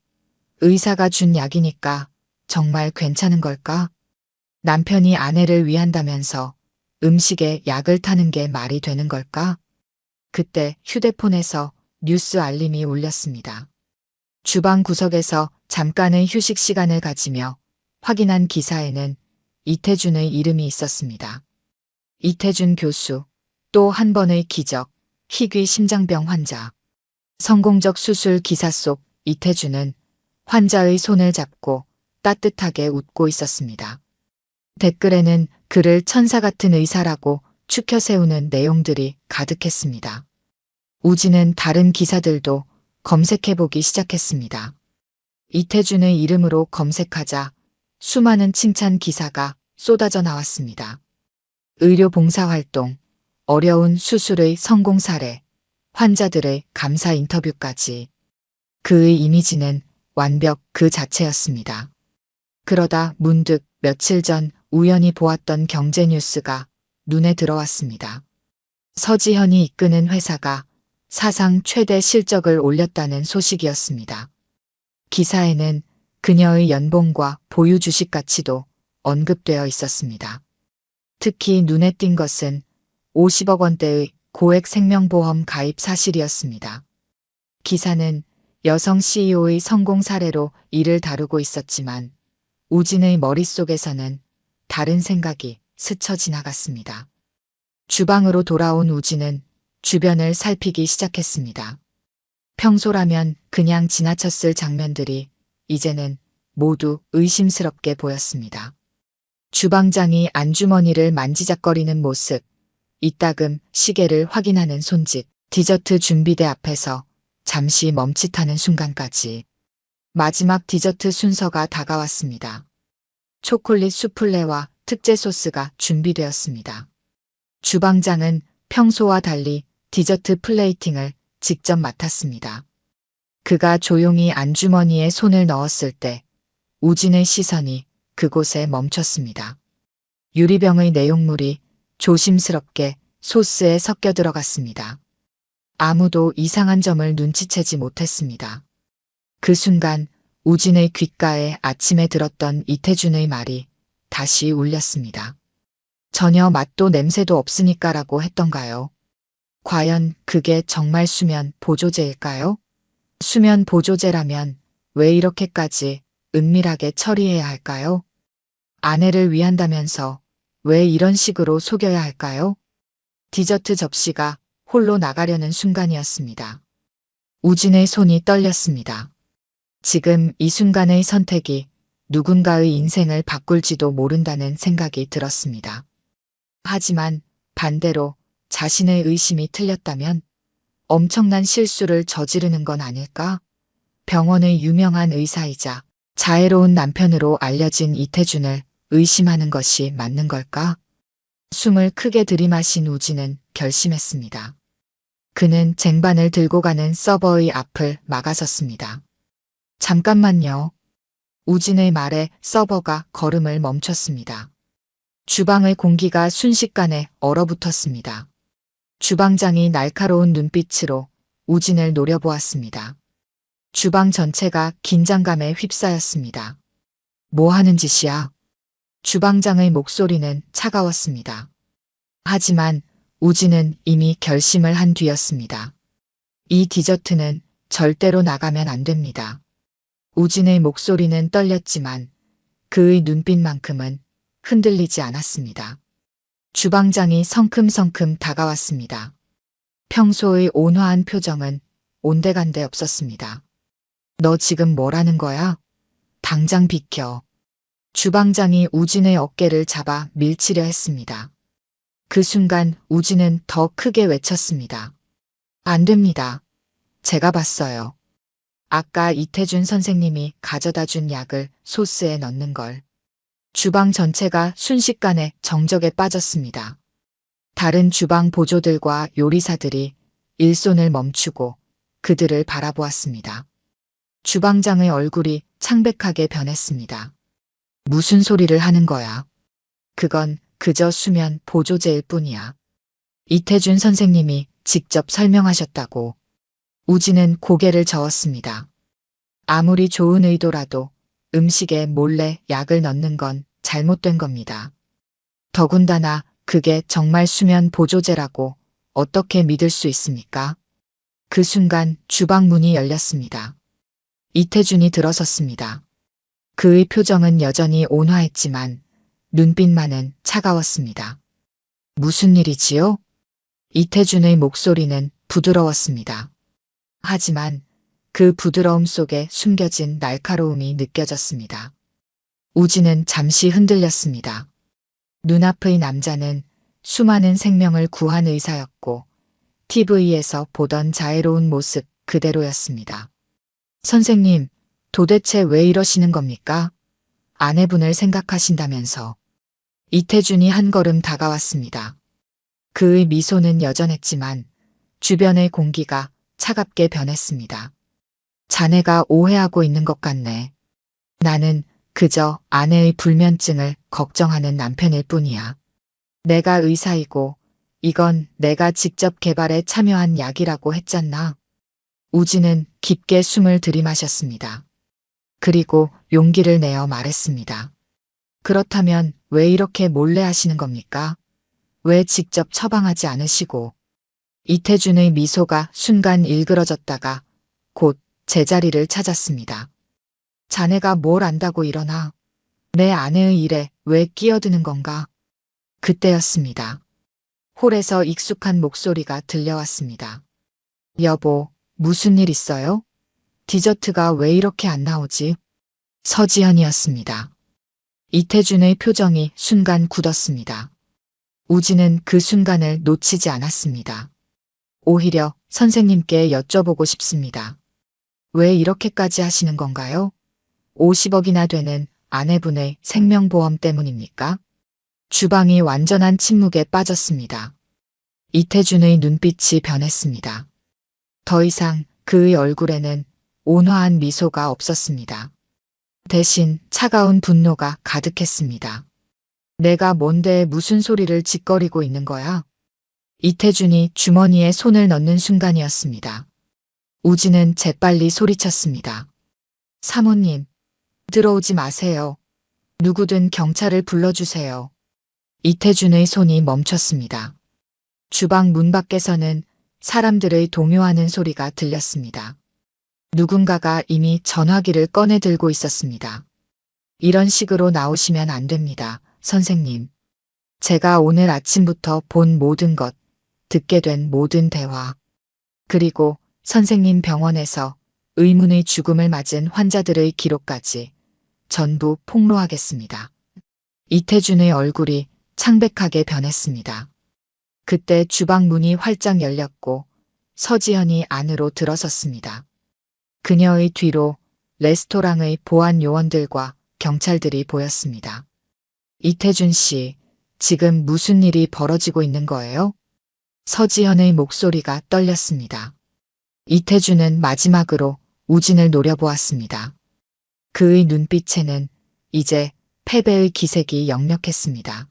의사가 준 약이니까 정말 괜찮은 걸까? 남편이 아내를 위한다면서 음식에 약을 타는 게 말이 되는 걸까? 그때 휴대폰에서 뉴스 알림이 울렸습니다. 주방 구석에서 잠깐의 휴식 시간을 가지며 확인한 기사에는 이태준의 이름이 있었습니다. 이태준 교수, 또 한 번의 기적, 희귀 심장병 환자. 성공적 수술 기사 속 이태준은 환자의 손을 잡고 따뜻하게 웃고 있었습니다. 댓글에는 그를 천사 같은 의사라고 추켜 세우는 내용들이 가득했습니다. 우진은 다른 기사들도 검색해보기 시작했습니다. 이태준의 이름으로 검색하자 수많은 칭찬 기사가 쏟아져 나왔습니다. 의료 봉사활동, 어려운 수술의 성공 사례, 환자들의 감사 인터뷰까지. 그의 이미지는 완벽 그 자체였습니다. 그러다 문득 며칠 전 우연히 보았던 경제 뉴스가 눈에 들어왔습니다. 서지현이 이끄는 회사가 사상 최대 실적을 올렸다는 소식이었습니다. 기사에는 그녀의 연봉과 보유 주식 가치도 언급되어 있었습니다. 특히 눈에 띈 것은 50억 원대의 고액 생명보험 가입 사실이었습니다. 기사는 여성 CEO의 성공 사례로 이를 다루고 있었지만 우진의 머릿속에서는 다른 생각이 스쳐 지나갔습니다. 주방으로 돌아온 우진은 주변을 살피기 시작했습니다. 평소라면 그냥 지나쳤을 장면들이 이제는 모두 의심스럽게 보였습니다. 주방장이 안주머니를 만지작거리는 모습, 이따금 시계를 확인하는 손짓, 디저트 준비대 앞에서 잠시 멈칫하는 순간까지. 마지막 디저트 순서가 다가왔습니다. 초콜릿 수플레와 특제 소스가 준비되었습니다. 주방장은 평소와 달리 디저트 플레이팅을 직접 맡았습니다. 그가 조용히 안주머니에 손을 넣었을 때 우진의 시선이 그곳에 멈췄습니다. 유리병의 내용물이 조심스럽게 소스에 섞여 들어갔습니다. 아무도 이상한 점을 눈치채지 못했습니다. 그 순간 우진의 귓가에 아침에 들었던 이태준의 말이 다시 울렸습니다. 전혀 맛도 냄새도 없으니까라고 했던가요? 과연 그게 정말 수면 보조제일까요? 수면 보조제라면 왜 이렇게까지 은밀하게 처리해야 할까요? 아내를 위한다면서 왜 이런 식으로 속여야 할까요? 디저트 접시가 홀로 나가려는 순간이었습니다. 우진의 손이 떨렸습니다. 지금 이 순간의 선택이 누군가의 인생을 바꿀지도 모른다는 생각이 들었습니다. 하지만 반대로 자신의 의심이 틀렸다면 엄청난 실수를 저지르는 건 아닐까? 병원의 유명한 의사이자 자애로운 남편으로 알려진 이태준을 의심하는 것이 맞는 걸까? 숨을 크게 들이마신 우진은 결심했습니다. 그는 쟁반을 들고 가는 서버의 앞을 막아섰습니다. 잠깐만요. 우진의 말에 서버가 걸음을 멈췄습니다. 주방의 공기가 순식간에 얼어붙었습니다. 주방장이 날카로운 눈빛으로 우진을 노려보았습니다. 주방 전체가 긴장감에 휩싸였습니다. 뭐 하는 짓이야? 주방장의 목소리는 차가웠습니다. 하지만 우진은 이미 결심을 한 뒤였습니다. 이 디저트는 절대로 나가면 안 됩니다. 우진의 목소리는 떨렸지만 그의 눈빛만큼은 흔들리지 않았습니다. 주방장이 성큼성큼 다가왔습니다. 평소의 온화한 표정은 온데간데 없었습니다. 너 지금 뭐라는 거야? 당장 비켜. 주방장이 우진의 어깨를 잡아 밀치려 했습니다. 그 순간 우진은 더 크게 외쳤습니다. 안 됩니다. 제가 봤어요. 아까 이태준 선생님이 가져다 준 약을 소스에 넣는 걸. 주방 전체가 순식간에 정적에 빠졌습니다. 다른 주방 보조들과 요리사들이 일손을 멈추고 그들을 바라보았습니다. 주방장의 얼굴이 창백하게 변했습니다. 무슨 소리를 하는 거야? 그건 그저 수면 보조제일 뿐이야. 이태준 선생님이 직접 설명하셨다고. 우진은 고개를 저었습니다. 아무리 좋은 의도라도 음식에 몰래 약을 넣는 건 잘못된 겁니다. 더군다나 그게 정말 수면 보조제라고 어떻게 믿을 수 있습니까? 그 순간 주방 문이 열렸습니다. 이태준이 들어섰습니다. 그의 표정은 여전히 온화했지만 눈빛만은 차가웠습니다. 무슨 일이지요? 이태준의 목소리는 부드러웠습니다. 하지만 그 부드러움 속에 숨겨진 날카로움이 느껴졌습니다. 우진은 잠시 흔들렸습니다. 눈앞의 남자는 수많은 생명을 구한 의사였고 TV에서 보던 자애로운 모습 그대로였습니다. 선생님, 도대체 왜 이러시는 겁니까? 아내분을 생각하신다면서. 이태준이 한 걸음 다가왔습니다. 그의 미소는 여전했지만 주변의 공기가 차갑게 변했습니다. 자네가 오해하고 있는 것 같네. 나는 그저 아내의 불면증을 걱정하는 남편일 뿐이야. 내가 의사이고 이건 내가 직접 개발에 참여한 약이라고 했잖아. 우진은 깊게 숨을 들이마셨습니다. 그리고 용기를 내어 말했습니다. 그렇다면 왜 이렇게 몰래 하시는 겁니까? 왜 직접 처방하지 않으시고? 이태준의 미소가 순간 일그러졌다가 곧 제자리를 찾았습니다. 자네가 뭘 안다고 이러나? 내 아내의 일에 왜 끼어드는 건가? 그때였습니다. 홀에서 익숙한 목소리가 들려왔습니다. 여보, 무슨 일 있어요? 디저트가 왜 이렇게 안 나오지? 서지현이었습니다. 이태준의 표정이 순간 굳었습니다. 우진은 그 순간을 놓치지 않았습니다. 오히려 선생님께 여쭤보고 싶습니다. 왜 이렇게까지 하시는 건가요? 50억이나 되는 아내분의 생명보험 때문입니까? 주방이 완전한 침묵에 빠졌습니다. 이태준의 눈빛이 변했습니다. 더 이상 그의 얼굴에는 온화한 미소가 없었습니다. 대신 차가운 분노가 가득했습니다. 내가 뭔데 무슨 소리를 짓거리고 있는 거야? 이태준이 주머니에 손을 넣는 순간이었습니다. 우진은 재빨리 소리쳤습니다. 사모님, 들어오지 마세요. 누구든 경찰을 불러주세요. 이태준의 손이 멈췄습니다. 주방 문 밖에서는 사람들의 동요하는 소리가 들렸습니다. 누군가가 이미 전화기를 꺼내 들고 있었습니다. 이런 식으로 나오시면 안 됩니다, 선생님. 제가 오늘 아침부터 본 모든 것, 듣게 된 모든 대화, 그리고 선생님 병원에서 의문의 죽음을 맞은 환자들의 기록까지 전부 폭로하겠습니다. 이태준의 얼굴이 창백하게 변했습니다. 그때 주방 문이 활짝 열렸고 서지현이 안으로 들어섰습니다. 그녀의 뒤로 레스토랑의 보안 요원들과 경찰들이 보였습니다. 이태준 씨, 지금 무슨 일이 벌어지고 있는 거예요? 서지현의 목소리가 떨렸습니다. 이태준은 마지막으로 우진을 노려보았습니다. 그의 눈빛에는 이제 패배의 기색이 역력했습니다.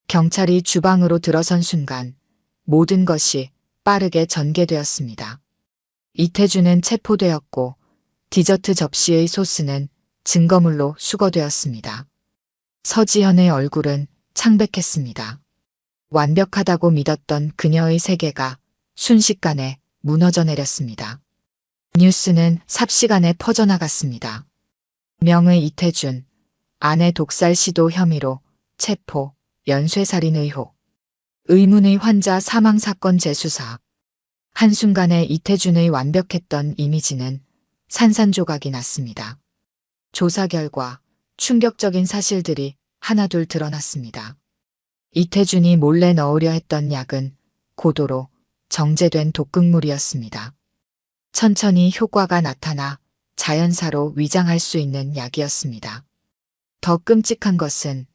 경찰이 주방으로 들어선 순간 모든 것이 빠르게 전개되었습니다. 이태준은 체포되었고 디저트 접시의 소스는 증거물로 수거되었습니다. 서지현의 얼굴은 창백했습니다. 완벽하다고 믿었던 그녀의 세계가 순식간에 무너져 내렸습니다. 뉴스는 삽시간에 퍼져나갔습니다. 명의 이태준, 아내 독살 시도 혐의로 체포, 연쇄살인 의혹, 의문의 환자 사망 사건 재수사. 한순간에 이태준의 완벽했던 이미지는 산산조각이 났습니다. 조사 결과 충격적인 사실들이 하나둘 드러났습니다. 이태준이 몰래 넣으려 했던 약은 고도로 정제된 독극물이었습니다. 천천히 효과가 나타나 자연사로 위장할 수 있는 약이었습니다. 더 끔찍한 것은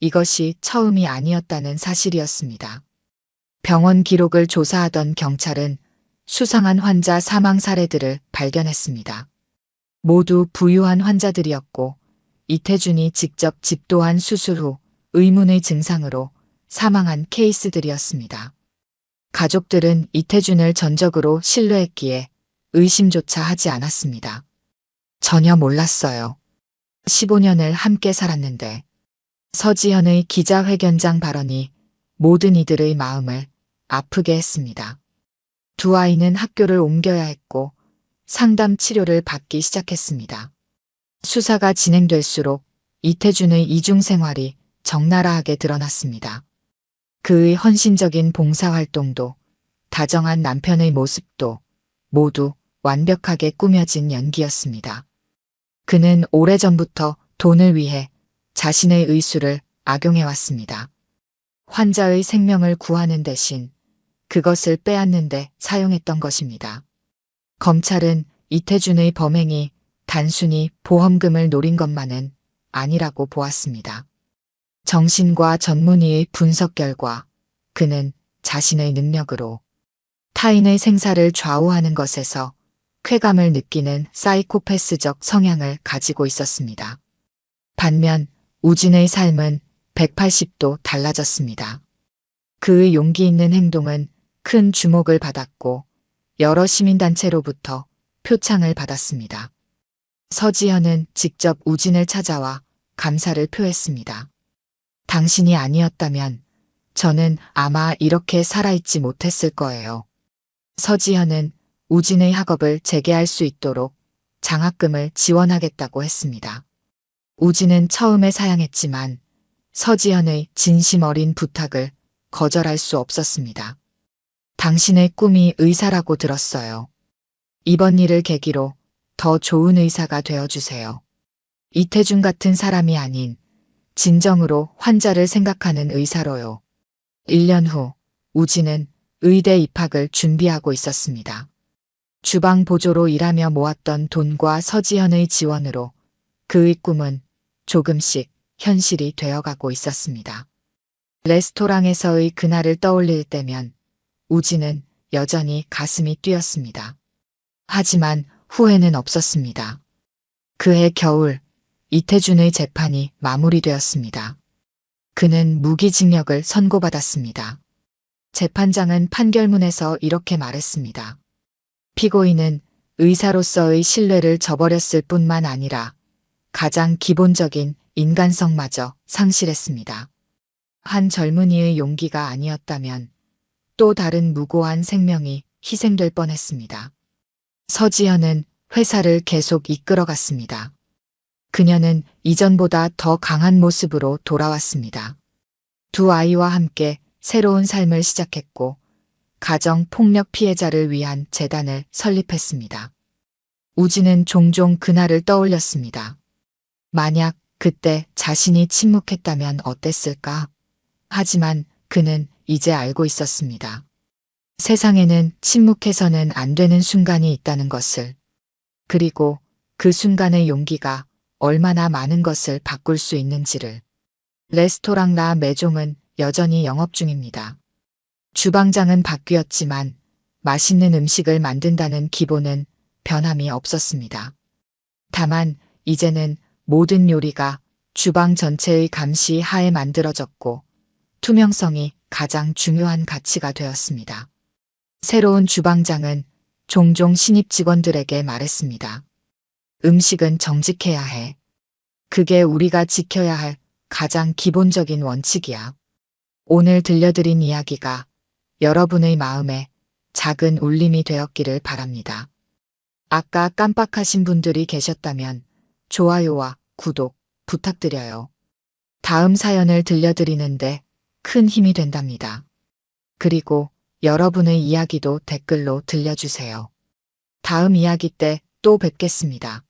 이것이 처음이 아니었다는 사실이었습니다. 병원 기록을 조사하던 경찰은 수상한 환자 사망 사례들을 발견했습니다. 모두 부유한 환자들이었고 이태준이 직접 집도한 수술 후 의문의 증상으로 사망한 케이스들이었습니다. 가족들은 이태준을 전적으로 신뢰했기에 의심조차 하지 않았습니다. 전혀 몰랐어요. 15년을 함께 살았는데. 서지현의 기자회견장 발언이 모든 이들의 마음을 아프게 했습니다. 두 아이는 학교를 옮겨야 했고 상담 치료를 받기 시작했습니다. 수사가 진행될수록 이태준의 이중 생활이 적나라하게 드러났습니다. 그의 헌신적인 봉사활동도 다정한 남편의 모습도 모두 완벽하게 꾸며진 연기였습니다. 그는 오래전부터 돈을 위해 자신의 의술을 악용해왔습니다. 환자의 생명을 구하는 대신 그것을 빼앗는데 사용했던 것입니다. 검찰은 이태준의 범행이 단순히 보험금을 노린 것만은 아니라고 보았습니다. 정신과 전문의의 분석 결과 그는 자신의 능력으로 타인의 생사를 좌우하는 것에서 쾌감을 느끼는 사이코패스적 성향을 가지고 있었습니다. 반면 우진의 삶은 180도 달라졌습니다. 그의 용기 있는 행동은 큰 주목을 받았고 여러 시민단체로부터 표창을 받았습니다. 서지현은 직접 우진을 찾아와 감사를 표했습니다. 당신이 아니었다면 저는 아마 이렇게 살아있지 못했을 거예요. 서지현은 우진의 학업을 재개할 수 있도록 장학금을 지원하겠다고 했습니다. 우진은 처음에 사양했지만 서지현의 진심 어린 부탁을 거절할 수 없었습니다. 당신의 꿈이 의사라고 들었어요. 이번 일을 계기로 더 좋은 의사가 되어주세요. 이태준 같은 사람이 아닌 진정으로 환자를 생각하는 의사로요. 1년 후 우진은 의대 입학을 준비하고 있었습니다. 주방 보조로 일하며 모았던 돈과 서지현의 지원으로 그의 꿈은 조금씩 현실이 되어가고 있었습니다. 레스토랑에서의 그날을 떠올릴 때면 우진은 여전히 가슴이 뛰었습니다. 하지만 후회는 없었습니다. 그해 겨울 이태준의 재판이 마무리되었습니다. 그는 무기징역을 선고받았습니다. 재판장은 판결문에서 이렇게 말했습니다. 피고인은 의사로서의 신뢰를 저버렸을 뿐만 아니라 가장 기본적인 인간성마저 상실했습니다. 한 젊은이의 용기가 아니었다면 또 다른 무고한 생명이 희생될 뻔했습니다. 서지현은 회사를 계속 이끌어갔습니다. 그녀는 이전보다 더 강한 모습으로 돌아왔습니다. 두 아이와 함께 새로운 삶을 시작했고 가정 폭력 피해자를 위한 재단을 설립했습니다. 우진은 종종 그날을 떠올렸습니다. 만약 그때 자신이 침묵했다면 어땠을까? 하지만 그는 이제 알고 있었습니다. 세상에는 침묵해서는 안 되는 순간이 있다는 것을. 그리고 그 순간의 용기가 얼마나 많은 것을 바꿀 수 있는지를. 레스토랑 라 메종은 여전히 영업 중입니다. 주방장은 바뀌었지만 맛있는 음식을 만든다는 기본은 변함이 없었습니다. 다만 이제는 모든 요리가 주방 전체의 감시 하에 만들어졌고 투명성이 가장 중요한 가치가 되었습니다. 새로운 주방장은 종종 신입 직원들에게 말했습니다. 음식은 정직해야 해. 그게 우리가 지켜야 할 가장 기본적인 원칙이야. 오늘 들려드린 이야기가 여러분의 마음에 작은 울림이 되었기를 바랍니다. 아까 깜빡하신 분들이 계셨다면 좋아요와 구독 부탁드려요. 다음 사연을 들려드리는데 큰 힘이 된답니다. 그리고 여러분의 이야기도 댓글로 들려주세요. 다음 이야기 때 또 뵙겠습니다.